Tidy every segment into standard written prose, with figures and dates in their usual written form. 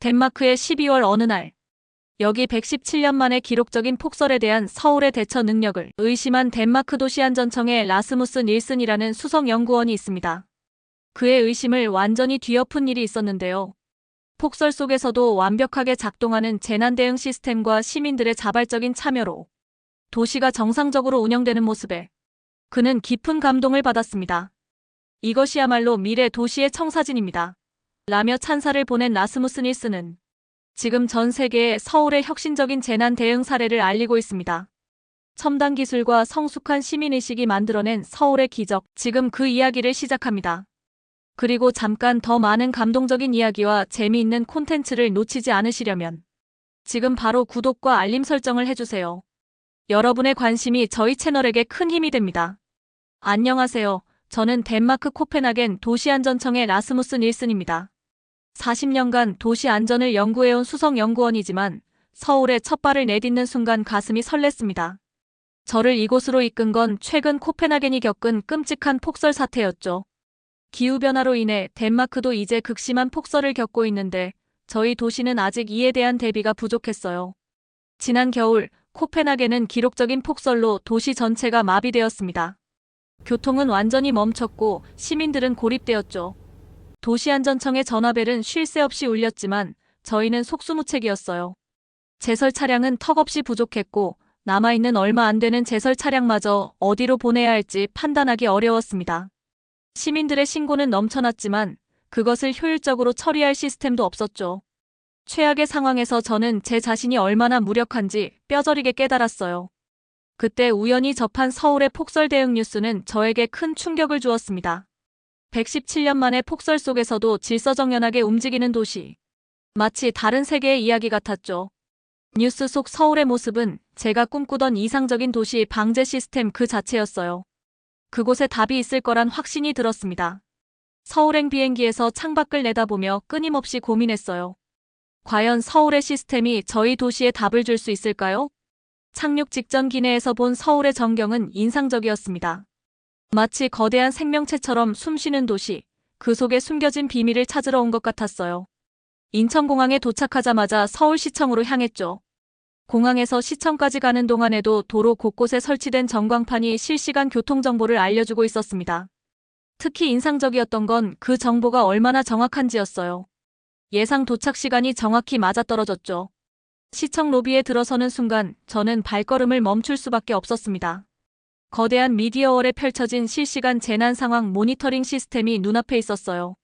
덴마크의 12월 어느 날, 여기 117년 만에 기록적인 폭설에 대한 서울의 대처 능력을 의심한 덴마크 도시안전청의 라스무스 닐슨이라는 수석 연구원이 있습니다. 그의 의심을 완전히 뒤엎은 일이 있었는데요. 폭설 속에서도 완벽하게 작동하는 재난 대응 시스템과 시민들의 자발적인 참여로 도시가 정상적으로 운영되는 모습에 그는 깊은 감동을 받았습니다. 이것이야말로 미래 도시의 청사진입니다. 라며 찬사를 보낸 라스무스 닐슨은 지금 전 세계에 서울의 혁신적인 재난 대응 사례를 알리고 있습니다. 첨단 기술과 성숙한 시민의식이 만들어낸 서울의 기적, 지금 그 이야기를 시작합니다. 그리고 잠깐 더 많은 감동적인 이야기와 재미있는 콘텐츠를 놓치지 않으시려면 지금 바로 구독과 알림 설정을 해주세요. 여러분의 관심이 저희 채널에게 큰 힘이 됩니다. 안녕하세요. 저는 덴마크 코펜하겐 도시안전청의 라스무스 닐슨입니다. 40년간 도시 안전을 연구해온 수석 연구원이지만 서울에 첫 발을 내딛는 순간 가슴이 설렜습니다. 저를 이곳으로 이끈 건 최근 코펜하겐이 겪은 끔찍한 폭설 사태였죠. 기후변화로 인해 덴마크도 이제 극심한 폭설을 겪고 있는데 저희 도시는 아직 이에 대한 대비가 부족했어요. 지난 겨울 코펜하겐은 기록적인 폭설로 도시 전체가 마비되었습니다. 교통은 완전히 멈췄고 시민들은 고립되었죠. 도시안전청의 전화벨은 쉴 새 없이 울렸지만 저희는 속수무책이었어요. 제설 차량은 턱없이 부족했고 남아있는 얼마 안 되는 제설 차량마저 어디로 보내야 할지 판단하기 어려웠습니다. 시민들의 신고는 넘쳐났지만 그것을 효율적으로 처리할 시스템도 없었죠. 최악의 상황에서 저는 제 자신이 얼마나 무력한지 뼈저리게 깨달았어요. 그때 우연히 접한 서울의 폭설 대응 뉴스는 저에게 큰 충격을 주었습니다. 117년 만에 폭설 속에서도 질서정연하게 움직이는 도시. 마치 다른 세계의 이야기 같았죠. 뉴스 속 서울의 모습은 제가 꿈꾸던 이상적인 도시 방제 시스템 그 자체였어요. 그곳에 답이 있을 거란 확신이 들었습니다. 서울행 비행기에서 창밖을 내다보며 끊임없이 고민했어요. 과연 서울의 시스템이 저희 도시에 답을 줄 수 있을까요? 착륙 직전 기내에서 본 서울의 전경은 인상적이었습니다. 마치 거대한 생명체처럼 숨쉬는 도시, 그 속에 숨겨진 비밀을 찾으러 온 것 같았어요. 인천공항에 도착하자마자 서울시청으로 향했죠. 공항에서 시청까지 가는 동안에도 도로 곳곳에 설치된 전광판이 실시간 교통정보를 알려주고 있었습니다. 특히 인상적이었던 건 그 정보가 얼마나 정확한지였어요. 예상 도착 시간이 정확히 맞아떨어졌죠. 시청 로비에 들어서는 순간 저는 발걸음을 멈출 수밖에 없었습니다. 거대한 미디어월에 펼쳐진 실시간 재난 상황 모니터링 시스템이 눈앞에 있었어요.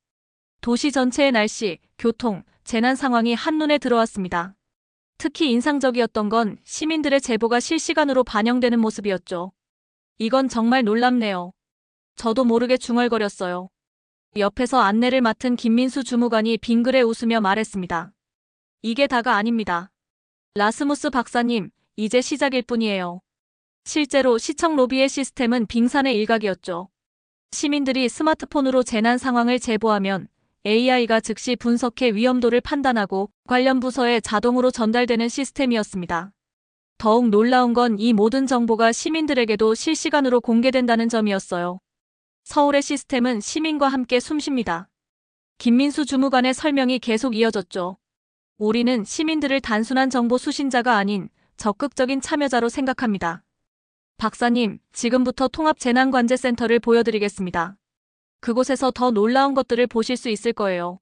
도시 전체의 날씨, 교통, 재난 상황이 한눈에 들어왔습니다. 특히 인상적이었던 건 시민들의 제보가 실시간으로 반영되는 모습이었죠. 이건 정말 놀랍네요. 저도 모르게 중얼거렸어요. 옆에서 안내를 맡은 김민수 주무관이 빙그레 웃으며 말했습니다. 이게 다가 아닙니다. 라스무스 박사님, 이제 시작일 뿐이에요. 실제로 시청 로비의 시스템은 빙산의 일각이었죠. 시민들이 스마트폰으로 재난 상황을 제보하면 AI가 즉시 분석해 위험도를 판단하고 관련 부서에 자동으로 전달되는 시스템이었습니다. 더욱 놀라운 건 이 모든 정보가 시민들에게도 실시간으로 공개된다는 점이었어요. 서울의 시스템은 시민과 함께 숨쉽니다. 김민수 주무관의 설명이 계속 이어졌죠. 우리는 시민들을 단순한 정보 수신자가 아닌 적극적인 참여자로 생각합니다. 박사님, 지금부터 통합재난관제센터를 보여드리겠습니다. 그곳에서 더 놀라운 것들을 보실 수 있을 거예요.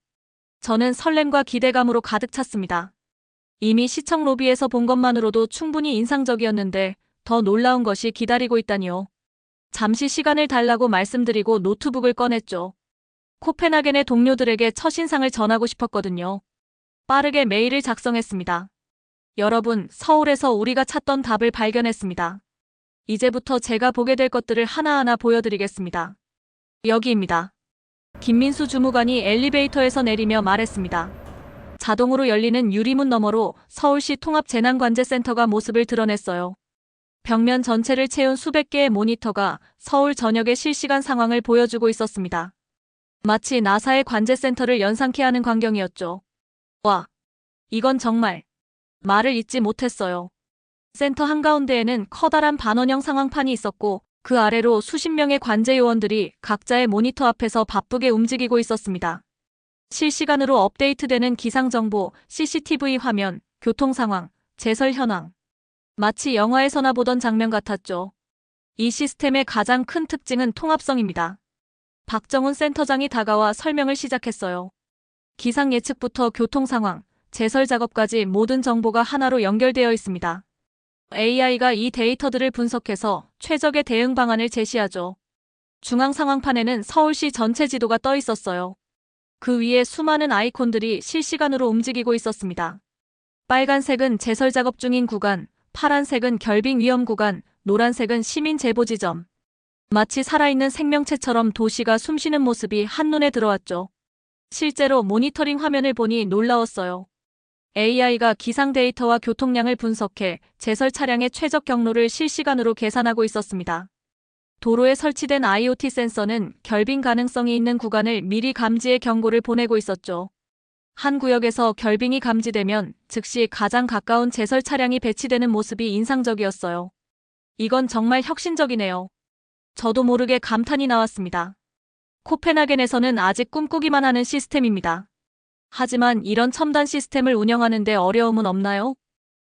저는 설렘과 기대감으로 가득 찼습니다. 이미 시청 로비에서 본 것만으로도 충분히 인상적이었는데 더 놀라운 것이 기다리고 있다니요. 잠시 시간을 달라고 말씀드리고 노트북을 꺼냈죠. 코펜하겐의 동료들에게 첫인상을 전하고 싶었거든요. 빠르게 메일을 작성했습니다. 여러분, 서울에서 우리가 찾던 답을 발견했습니다. 이제부터 제가 보게 될 것들을 하나하나 보여드리겠습니다. 여기입니다. 김민수 주무관이 엘리베이터에서 내리며 말했습니다. 자동으로 열리는 유리문 너머로 서울시 통합재난관제센터가 모습을 드러냈어요. 벽면 전체를 채운 수백 개의 모니터가 서울 전역의 실시간 상황을 보여주고 있었습니다. 마치 나사의 관제센터를 연상케 하는 광경이었죠. 와, 이건 정말 말을 잇지 못했어요. 센터 한가운데에는 커다란 반원형 상황판이 있었고 그 아래로 수십 명의 관제 요원들이 각자의 모니터 앞에서 바쁘게 움직이고 있었습니다. 실시간으로 업데이트되는 기상정보, CCTV 화면, 교통 상황, 제설 현황. 마치 영화에서나 보던 장면 같았죠. 이 시스템의 가장 큰 특징은 통합성입니다. 박정훈 센터장이 다가와 설명을 시작했어요. 기상 예측부터 교통 상황, 제설 작업까지 모든 정보가 하나로 연결되어 있습니다. AI가 이 데이터들을 분석해서 최적의 대응 방안을 제시하죠. 중앙 상황판에는 서울시 전체 지도가 떠 있었어요. 그 위에 수많은 아이콘들이 실시간으로 움직이고 있었습니다. 빨간색은 제설 작업 중인 구간, 파란색은 결빙 위험 구간, 노란색은 시민 제보 지점. 마치 살아있는 생명체처럼 도시가 숨쉬는 모습이 한눈에 들어왔죠. 실제로 모니터링 화면을 보니 놀라웠어요. AI가 기상 데이터와 교통량을 분석해 제설 차량의 최적 경로를 실시간으로 계산하고 있었습니다. 도로에 설치된 IoT 센서는 결빙 가능성이 있는 구간을 미리 감지해 경고를 보내고 있었죠. 한 구역에서 결빙이 감지되면 즉시 가장 가까운 제설 차량이 배치되는 모습이 인상적이었어요. 이건 정말 혁신적이네요. 저도 모르게 감탄이 나왔습니다. 코펜하겐에서는 아직 꿈꾸기만 하는 시스템입니다. 하지만 이런 첨단 시스템을 운영하는 데 어려움은 없나요?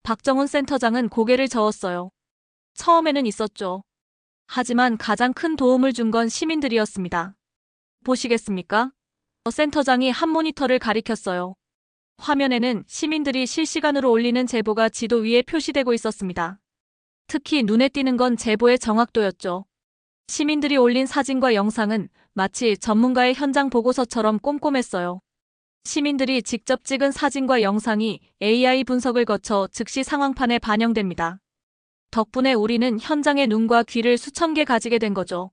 박정훈 센터장은 고개를 저었어요. 처음에는 있었죠. 하지만 가장 큰 도움을 준 건 시민들이었습니다. 보시겠습니까? 센터장이 한 모니터를 가리켰어요. 화면에는 시민들이 실시간으로 올리는 제보가 지도 위에 표시되고 있었습니다. 특히 눈에 띄는 건 제보의 정확도였죠. 시민들이 올린 사진과 영상은 마치 전문가의 현장 보고서처럼 꼼꼼했어요. 시민들이 직접 찍은 사진과 영상이 AI 분석을 거쳐 즉시 상황판에 반영됩니다. 덕분에 우리는 현장의 눈과 귀를 수천 개 가지게 된 거죠.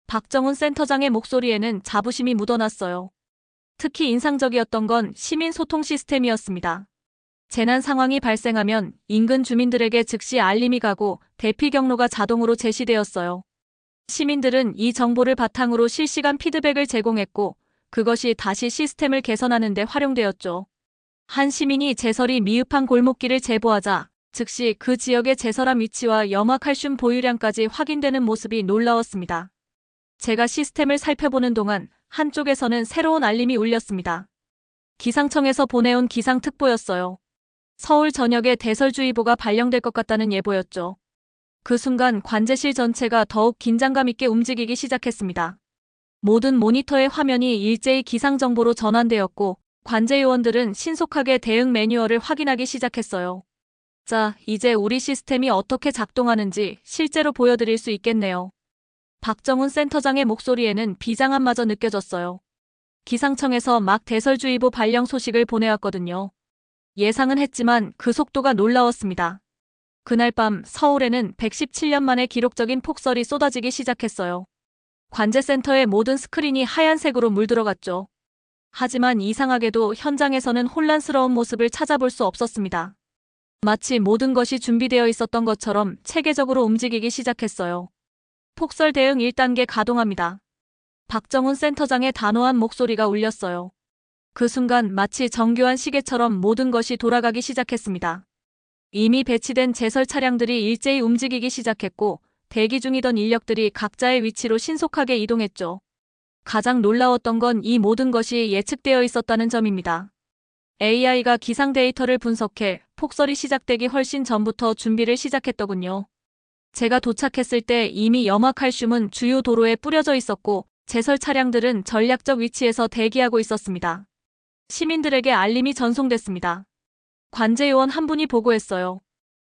박정훈 센터장의 목소리에는 자부심이 묻어났어요. 특히 인상적이었던 건 시민 소통 시스템이었습니다. 재난 상황이 발생하면 인근 주민들에게 즉시 알림이 가고 대피 경로가 자동으로 제시되었어요. 시민들은 이 정보를 바탕으로 실시간 피드백을 제공했고 그것이 다시 시스템을 개선하는 데 활용되었죠. 한 시민이 제설이 미흡한 골목길을 제보하자 즉시 그 지역의 제설함 위치와 염화칼슘 보유량까지 확인되는 모습이 놀라웠습니다. 제가 시스템을 살펴보는 동안 한쪽에서는 새로운 알림이 울렸습니다. 기상청에서 보내온 기상특보였어요. 서울 전역에 대설주의보가 발령될 것 같다는 예보였죠. 그 순간 관제실 전체가 더욱 긴장감 있게 움직이기 시작했습니다. 모든 모니터의 화면이 일제히 기상정보로 전환되었고 관제요원들은 신속하게 대응 매뉴얼을 확인하기 시작했어요. 자, 이제 우리 시스템이 어떻게 작동하는지 실제로 보여드릴 수 있겠네요. 박정훈 센터장의 목소리에는 비장함마저 느껴졌어요. 기상청에서 막 대설주의보 발령 소식을 보내왔거든요. 예상은 했지만 그 속도가 놀라웠습니다. 그날 밤 서울에는 117년 만에 기록적인 폭설이 쏟아지기 시작했어요. 관제센터의 모든 스크린이 하얀색으로 물들어갔죠. 하지만 이상하게도 현장에서는 혼란스러운 모습을 찾아볼 수 없었습니다. 마치 모든 것이 준비되어 있었던 것처럼 체계적으로 움직이기 시작했어요. 폭설 대응 1단계 가동합니다. 박정훈 센터장의 단호한 목소리가 울렸어요. 그 순간 마치 정교한 시계처럼 모든 것이 돌아가기 시작했습니다. 이미 배치된 제설 차량들이 일제히 움직이기 시작했고 대기 중이던 인력들이 각자의 위치로 신속하게 이동했죠. 가장 놀라웠던 건 이 모든 것이 예측되어 있었다는 점입니다. AI가 기상 데이터를 분석해 폭설이 시작되기 훨씬 전부터 준비를 시작했더군요. 제가 도착했을 때 이미 염화칼슘은 주요 도로에 뿌려져 있었고 제설 차량들은 전략적 위치에서 대기하고 있었습니다. 시민들에게 알림이 전송됐습니다. 관제요원 한 분이 보고했어요.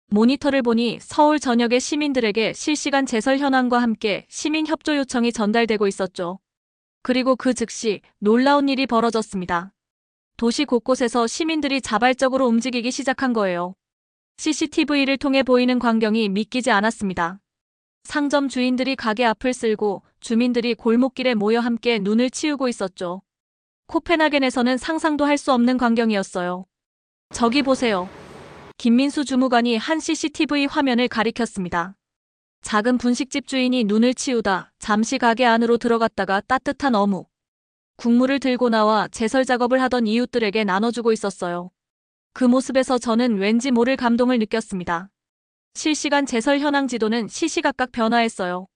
모니터를 보니 서울 전역의 시민들에게 실시간 제설 현황과 함께 시민 협조 요청이 전달되고 있었죠. 그리고 그 즉시 놀라운 일이 벌어졌습니다. 도시 곳곳에서 시민들이 자발적으로 움직이기 시작한 거예요. CCTV를 통해 보이는 광경이 믿기지 않았습니다. 상점 주인들이 가게 앞을 쓸고 주민들이 골목길에 모여 함께 눈을 치우고 있었죠. 코펜하겐에서는 상상도 할 수 없는 광경이었어요. 저기 보세요. 김민수 주무관이 한 CCTV 화면을 가리켰습니다. 작은 분식집 주인이 눈을 치우다 잠시 가게 안으로 들어갔다가 따뜻한 어묵, 국물을 들고 나와 제설 작업을 하던 이웃들에게 나눠주고 있었어요. 그 모습에서 저는 왠지 모를 감동을 느꼈습니다. 실시간 제설 현황 지도는 시시각각 변화했어요.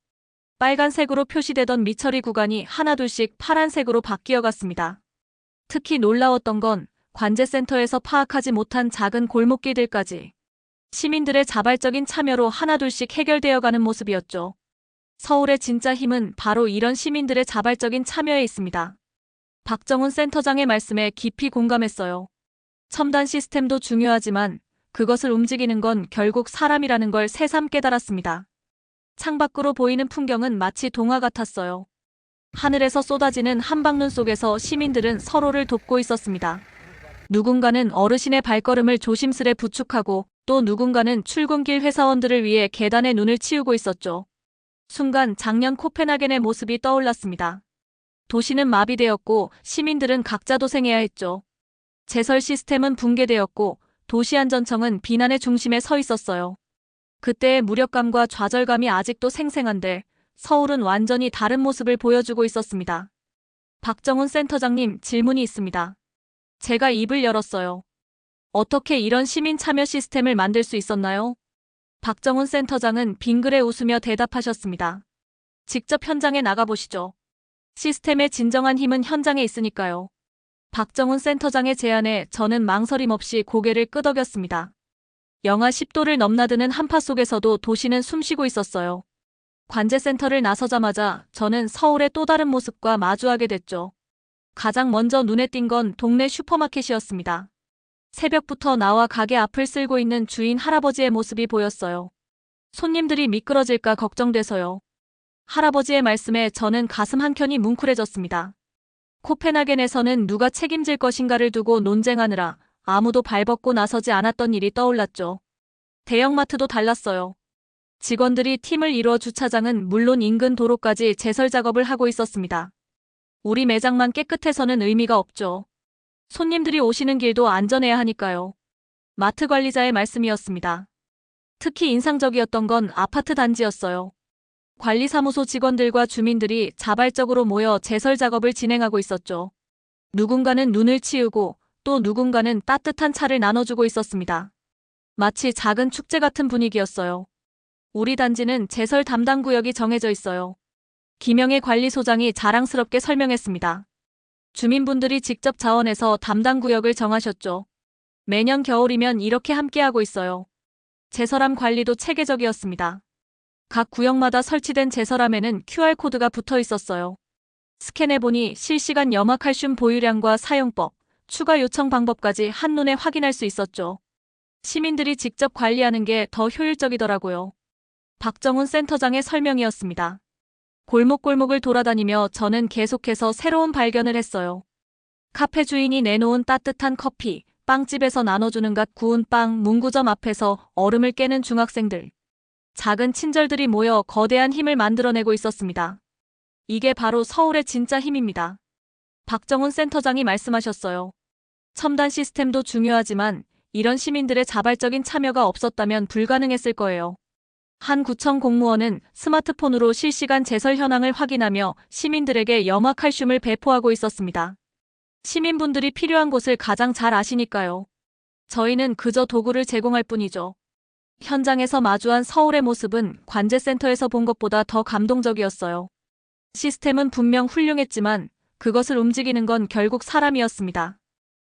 빨간색으로 표시되던 미처리 구간이 하나둘씩 파란색으로 바뀌어갔습니다. 특히 놀라웠던 건 관제센터에서 파악하지 못한 작은 골목길들까지 시민들의 자발적인 참여로 하나둘씩 해결되어가는 모습이었죠. 서울의 진짜 힘은 바로 이런 시민들의 자발적인 참여에 있습니다. 박정훈 센터장의 말씀에 깊이 공감했어요. 첨단 시스템도 중요하지만 그것을 움직이는 건 결국 사람이라는 걸 새삼 깨달았습니다. 창밖으로 보이는 풍경은 마치 동화 같았어요. 하늘에서 쏟아지는 한방눈 속에서 시민들은 서로를 돕고 있었습니다. 누군가는 어르신의 발걸음을 조심스레 부축하고 또 누군가는 출근길 회사원들을 위해 계단에 눈을 치우고 있었죠. 순간 작년 코펜하겐의 모습이 떠올랐습니다. 도시는 마비되었고 시민들은 각자 도생해야 했죠. 제설 시스템은 붕괴되었고 도시안전청은 비난의 중심에 서 있었어요. 그때의 무력감과 좌절감이 아직도 생생한데 서울은 완전히 다른 모습을 보여주고 있었습니다. 박정훈 센터장님, 질문이 있습니다. 제가 입을 열었어요. 어떻게 이런 시민 참여 시스템을 만들 수 있었나요? 박정훈 센터장은 빙그레 웃으며 대답하셨습니다. 직접 현장에 나가보시죠. 시스템의 진정한 힘은 현장에 있으니까요. 박정훈 센터장의 제안에 저는 망설임 없이 고개를 끄덕였습니다. 영하 10도를 넘나드는 한파 속에서도 도시는 숨쉬고 있었어요. 관제센터를 나서자마자 저는 서울의 또 다른 모습과 마주하게 됐죠. 가장 먼저 눈에 띈 건 동네 슈퍼마켓이었습니다. 새벽부터 나와 가게 앞을 쓸고 있는 주인 할아버지의 모습이 보였어요. 손님들이 미끄러질까 걱정돼서요. 할아버지의 말씀에 저는 가슴 한켠이 뭉클해졌습니다. 코펜하겐에서는 누가 책임질 것인가를 두고 논쟁하느라 아무도 발벗고 나서지 않았던 일이 떠올랐죠. 대형마트도 달랐어요. 직원들이 팀을 이루어 주차장은 물론 인근 도로까지 제설 작업을 하고 있었습니다. 우리 매장만 깨끗해서는 의미가 없죠. 손님들이 오시는 길도 안전해야 하니까요. 마트 관리자의 말씀이었습니다. 특히 인상적이었던 건 아파트 단지였어요. 관리사무소 직원들과 주민들이 자발적으로 모여 제설 작업을 진행하고 있었죠. 누군가는 눈을 치우고 또 누군가는 따뜻한 차를 나눠주고 있었습니다. 마치 작은 축제 같은 분위기였어요. 우리 단지는 제설 담당 구역이 정해져 있어요. 김영애 관리소장이 자랑스럽게 설명했습니다. 주민분들이 직접 자원해서 담당 구역을 정하셨죠. 매년 겨울이면 이렇게 함께하고 있어요. 제설함 관리도 체계적이었습니다. 각 구역마다 설치된 제설함에는 QR코드가 붙어 있었어요. 스캔해보니 실시간 염화칼슘 보유량과 사용법, 추가 요청 방법까지 한눈에 확인할 수 있었죠. 시민들이 직접 관리하는 게 더 효율적이더라고요. 박정훈 센터장의 설명이었습니다. 골목골목을 돌아다니며 저는 계속해서 새로운 발견을 했어요. 카페 주인이 내놓은 따뜻한 커피, 빵집에서 나눠주는 갓 구운 빵, 문구점 앞에서 얼음을 깨는 중학생들. 작은 친절들이 모여 거대한 힘을 만들어내고 있었습니다. 이게 바로 서울의 진짜 힘입니다. 박정훈 센터장이 말씀하셨어요. 첨단 시스템도 중요하지만 이런 시민들의 자발적인 참여가 없었다면 불가능했을 거예요. 한 구청 공무원은 스마트폰으로 실시간 제설 현황을 확인하며 시민들에게 염화칼슘을 배포하고 있었습니다. 시민분들이 필요한 곳을 가장 잘 아시니까요. 저희는 그저 도구를 제공할 뿐이죠. 현장에서 마주한 서울의 모습은 관제센터에서 본 것보다 더 감동적이었어요. 시스템은 분명 훌륭했지만 그것을 움직이는 건 결국 사람이었습니다.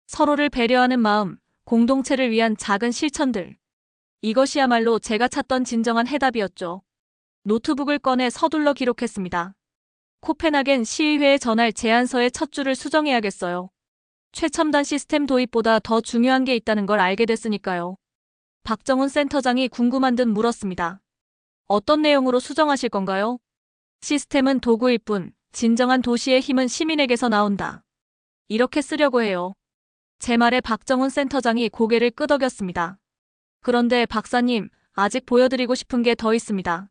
서로를 배려하는 마음, 공동체를 위한 작은 실천들. 이것이야말로 제가 찾던 진정한 해답이었죠. 노트북을 꺼내 서둘러 기록했습니다. 코펜하겐 시의회에 전할 제안서의 첫 줄을 수정해야겠어요. 최첨단 시스템 도입보다 더 중요한 게 있다는 걸 알게 됐으니까요. 박정훈 센터장이 궁금한 듯 물었습니다. 어떤 내용으로 수정하실 건가요? 시스템은 도구일 뿐 진정한 도시의 힘은 시민에게서 나온다. 이렇게 쓰려고 해요. 제 말에 박정훈 센터장이 고개를 끄덕였습니다. 그런데 박사님, 아직 보여드리고 싶은 게 더 있습니다.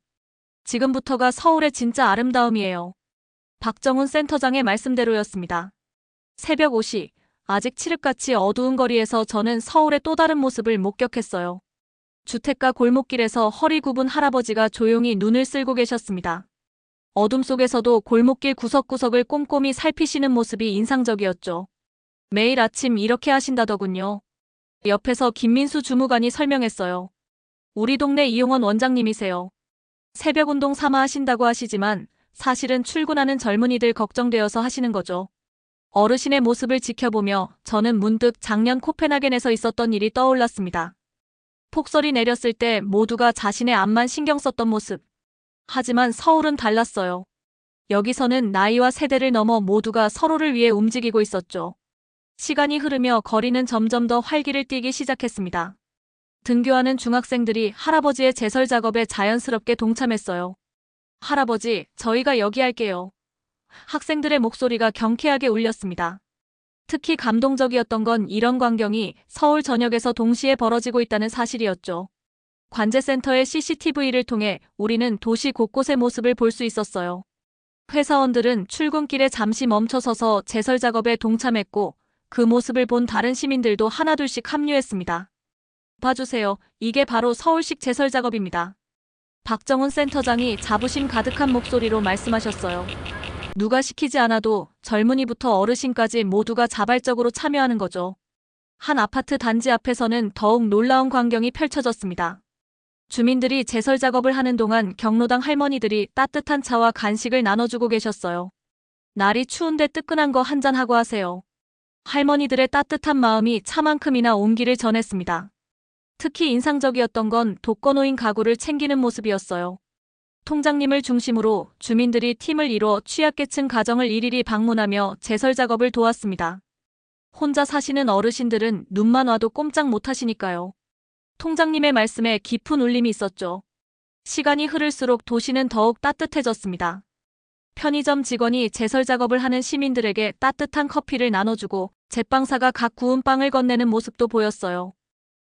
지금부터가 서울의 진짜 아름다움이에요. 박정훈 센터장의 말씀대로였습니다. 새벽 5시, 아직 칠흑같이 어두운 거리에서 저는 서울의 또 다른 모습을 목격했어요. 주택가 골목길에서 허리 굽은 할아버지가 조용히 눈을 쓸고 계셨습니다. 어둠 속에서도 골목길 구석구석을 꼼꼼히 살피시는 모습이 인상적이었죠. 매일 아침 이렇게 하신다더군요. 옆에서 김민수 주무관이 설명했어요. 우리 동네 이용원 원장님이세요. 새벽 운동 삼아 하신다고 하시지만 사실은 출근하는 젊은이들 걱정되어서 하시는 거죠. 어르신의 모습을 지켜보며 저는 문득 작년 코펜하겐에서 있었던 일이 떠올랐습니다. 폭설이 내렸을 때 모두가 자신의 앞만 신경 썼던 모습. 하지만 서울은 달랐어요. 여기서는 나이와 세대를 넘어 모두가 서로를 위해 움직이고 있었죠. 시간이 흐르며 거리는 점점 더 활기를 띠기 시작했습니다. 등교하는 중학생들이 할아버지의 제설 작업에 자연스럽게 동참했어요. 할아버지, 저희가 여기 할게요. 학생들의 목소리가 경쾌하게 울렸습니다. 특히 감동적이었던 건 이런 광경이 서울 전역에서 동시에 벌어지고 있다는 사실이었죠. 관제센터의 CCTV를 통해 우리는 도시 곳곳의 모습을 볼 수 있었어요. 회사원들은 출근길에 잠시 멈춰서서 제설 작업에 동참했고 그 모습을 본 다른 시민들도 하나둘씩 합류했습니다. 봐주세요. 이게 바로 서울식 제설 작업입니다. 박정훈 센터장이 자부심 가득한 목소리로 말씀하셨어요. 누가 시키지 않아도 젊은이부터 어르신까지 모두가 자발적으로 참여하는 거죠. 한 아파트 단지 앞에서는 더욱 놀라운 광경이 펼쳐졌습니다. 주민들이 제설 작업을 하는 동안 경로당 할머니들이 따뜻한 차와 간식을 나눠주고 계셨어요. 날이 추운데 뜨끈한 거 한잔하고 하세요. 할머니들의 따뜻한 마음이 차만큼이나 온기를 전했습니다. 특히 인상적이었던 건 독거노인 가구를 챙기는 모습이었어요. 통장님을 중심으로 주민들이 팀을 이뤄 취약계층 가정을 일일이 방문하며 제설 작업을 도왔습니다. 혼자 사시는 어르신들은 눈만 와도 꼼짝 못하시니까요. 통장님의 말씀에 깊은 울림이 있었죠. 시간이 흐를수록 도시는 더욱 따뜻해졌습니다. 편의점 직원이 제설 작업을 하는 시민들에게 따뜻한 커피를 나눠주고 제빵사가 각 구운 빵을 건네는 모습도 보였어요.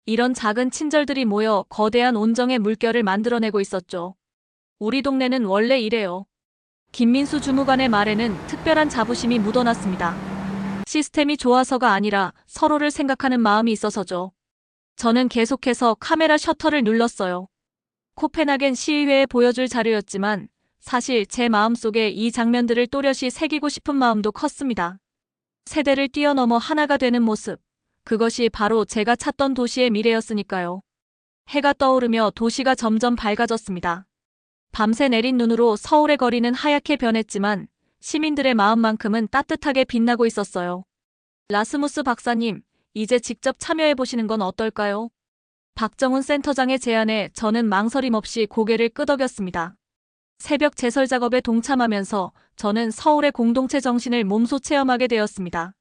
이런 작은 친절들이 모여 거대한 온정의 물결을 만들어내고 있었죠. 우리 동네는 원래 이래요. 김민수 주무관의 말에는 특별한 자부심이 묻어났습니다. 시스템이 좋아서가 아니라 서로를 생각하는 마음이 있어서죠. 저는 계속해서 카메라 셔터를 눌렀어요. 코펜하겐 시의회에 보여줄 자료였지만 사실 제 마음속에 이 장면들을 또렷이 새기고 싶은 마음도 컸습니다. 세대를 뛰어넘어 하나가 되는 모습. 그것이 바로 제가 찾던 도시의 미래였으니까요. 해가 떠오르며 도시가 점점 밝아졌습니다. 밤새 내린 눈으로 서울의 거리는 하얗게 변했지만 시민들의 마음만큼은 따뜻하게 빛나고 있었어요. 라스무스 박사님, 이제 직접 참여해보시는 건 어떨까요? 박정훈 센터장의 제안에 저는 망설임 없이 고개를 끄덕였습니다. 새벽 제설 작업에 동참하면서 저는 서울의 공동체 정신을 몸소 체험하게 되었습니다.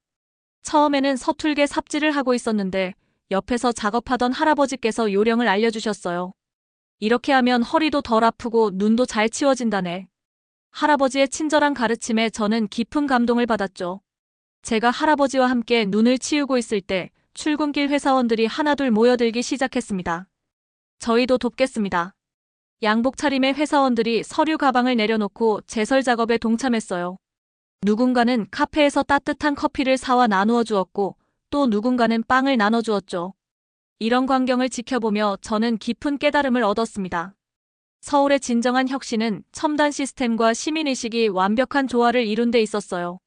처음에는 서툴게 삽질을 하고 있었는데 옆에서 작업하던 할아버지께서 요령을 알려주셨어요. 이렇게 하면 허리도 덜 아프고 눈도 잘 치워진다네. 할아버지의 친절한 가르침에 저는 깊은 감동을 받았죠. 제가 할아버지와 함께 눈을 치우고 있을 때 출근길 회사원들이 하나둘 모여들기 시작했습니다. 저희도 돕겠습니다. 양복 차림의 회사원들이 서류 가방을 내려놓고 제설 작업에 동참했어요. 누군가는 카페에서 따뜻한 커피를 사와 나누어 주었고 또 누군가는 빵을 나눠주었죠. 이런 광경을 지켜보며 저는 깊은 깨달음을 얻었습니다. 서울의 진정한 혁신은 첨단 시스템과 시민의식이 완벽한 조화를 이룬 데 있었어요.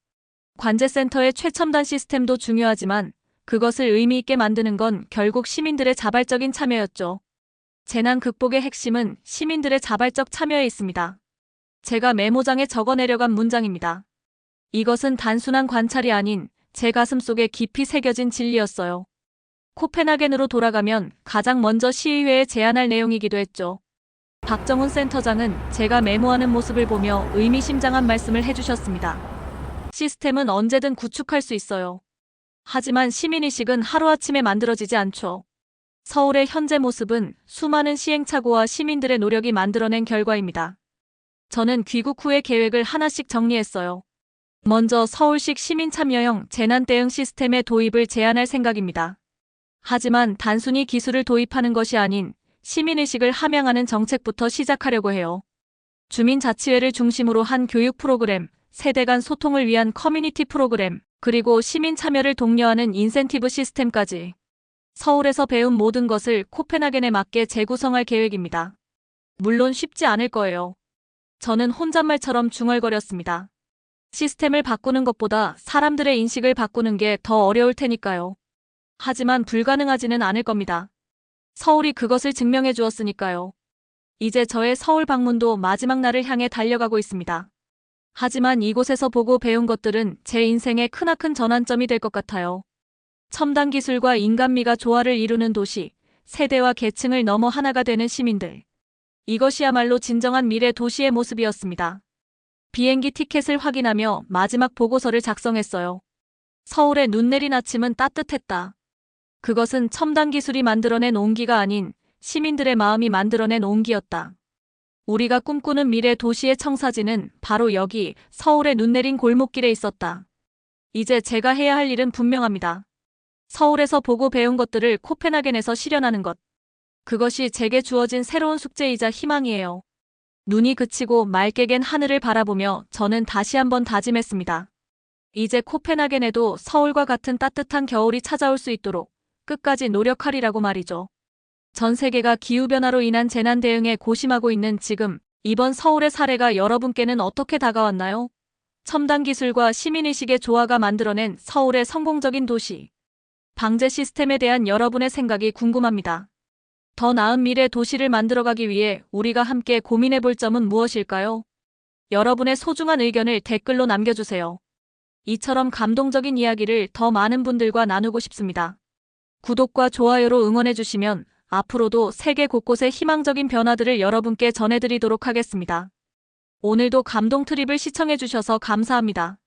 관제센터의 최첨단 시스템도 중요하지만 그것을 의미 있게 만드는 건 결국 시민들의 자발적인 참여였죠. 재난 극복의 핵심은 시민들의 자발적 참여에 있습니다. 제가 메모장에 적어내려간 문장입니다. 이것은 단순한 관찰이 아닌 제 가슴 속에 깊이 새겨진 진리였어요. 코펜하겐으로 돌아가면 가장 먼저 시의회에 제안할 내용이기도 했죠. 박정훈 센터장은 제가 메모하는 모습을 보며 의미심장한 말씀을 해주셨습니다. 시스템은 언제든 구축할 수 있어요. 하지만 시민의식은 하루아침에 만들어지지 않죠. 서울의 현재 모습은 수많은 시행착오와 시민들의 노력이 만들어낸 결과입니다. 저는 귀국 후의 계획을 하나씩 정리했어요. 먼저 서울식 시민참여형 재난대응 시스템의 도입을 제안할 생각입니다. 하지만 단순히 기술을 도입하는 것이 아닌 시민의식을 함양하는 정책부터 시작하려고 해요. 주민자치회를 중심으로 한 교육 프로그램, 세대 간 소통을 위한 커뮤니티 프로그램, 그리고 시민 참여를 독려하는 인센티브 시스템까지. 서울에서 배운 모든 것을 코펜하겐에 맞게 재구성할 계획입니다. 물론 쉽지 않을 거예요. 저는 혼잣말처럼 중얼거렸습니다. 시스템을 바꾸는 것보다 사람들의 인식을 바꾸는 게 더 어려울 테니까요. 하지만 불가능하지는 않을 겁니다. 서울이 그것을 증명해 주었으니까요. 이제 저의 서울 방문도 마지막 날을 향해 달려가고 있습니다. 하지만 이곳에서 보고 배운 것들은 제 인생의 크나큰 전환점이 될 것 같아요. 첨단 기술과 인간미가 조화를 이루는 도시, 세대와 계층을 넘어 하나가 되는 시민들. 이것이야말로 진정한 미래 도시의 모습이었습니다. 비행기 티켓을 확인하며 마지막 보고서를 작성했어요. 서울의 눈 내린 아침은 따뜻했다. 그것은 첨단 기술이 만들어낸 온기가 아닌 시민들의 마음이 만들어낸 온기였다. 우리가 꿈꾸는 미래 도시의 청사진은 바로 여기 서울의 눈 내린 골목길에 있었다. 이제 제가 해야 할 일은 분명합니다. 서울에서 보고 배운 것들을 코펜하겐에서 실현하는 것. 그것이 제게 주어진 새로운 숙제이자 희망이에요. 눈이 그치고 맑게 갠 하늘을 바라보며 저는 다시 한번 다짐했습니다. 이제 코펜하겐에도 서울과 같은 따뜻한 겨울이 찾아올 수 있도록 끝까지 노력하리라고 말이죠. 전 세계가 기후변화로 인한 재난 대응에 고심하고 있는 지금, 이번 서울의 사례가 여러분께는 어떻게 다가왔나요? 첨단 기술과 시민의식의 조화가 만들어낸 서울의 성공적인 도시. 방제 시스템에 대한 여러분의 생각이 궁금합니다. 더 나은 미래 도시를 만들어가기 위해 우리가 함께 고민해 볼 점은 무엇일까요? 여러분의 소중한 의견을 댓글로 남겨주세요. 이처럼 감동적인 이야기를 더 많은 분들과 나누고 싶습니다. 구독과 좋아요로 응원해주시면 앞으로도 세계 곳곳의 희망적인 변화들을 여러분께 전해드리도록 하겠습니다. 오늘도 감동 트립을 시청해주셔서 감사합니다.